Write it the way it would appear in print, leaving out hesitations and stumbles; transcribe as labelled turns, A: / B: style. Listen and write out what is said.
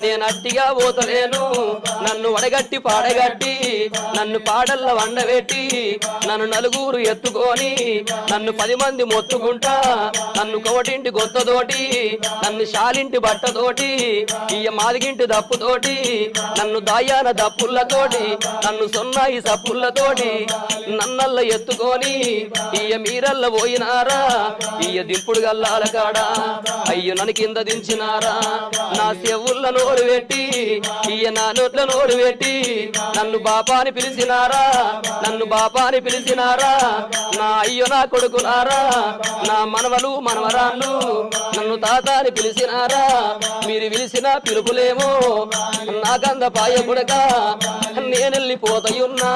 A: నేను అట్టిగా పోతలేను నన్ను వడగట్టి పాడగట్టి నన్ను పాడల్ల వండబెట్టి నన్ను నలుగురు ఎత్తుకొని నన్ను 10 మంది మొత్తుకుంటా నన్ను కోటింటి గొత్తతోటి నన్ను శాలింటి బట్టతోటి ఇయ్య మాదిగింటి దప్పుతోటి నన్ను దాయాన దప్పులతోటి నన్ను సొన్నాయి సప్పులతోటి నన్నల్ల ఎత్తుకొని ఇయ్య మీరల్ల పోయినారా ఇయ్య దింపుడు గల్లాల కాడా అయ్యో నన్ను కింద దించినారా నా చెవుల్ల నోరు పెట్టి ఇయ్య నా నోట్ల నోరు పెట్టి నన్ను బాపాని పిలిచినారా నన్ను బాపాని పిలిచినారా నా అయ్యో నా కొడుకునారా నా మనవలు మనవరాళ్ళు నన్ను తాతాని పిలిచినారా మీరు పిలిచిన పిలుపులేమో నాకంద పాయ కొడక నేనెళ్ళిపోతయున్నా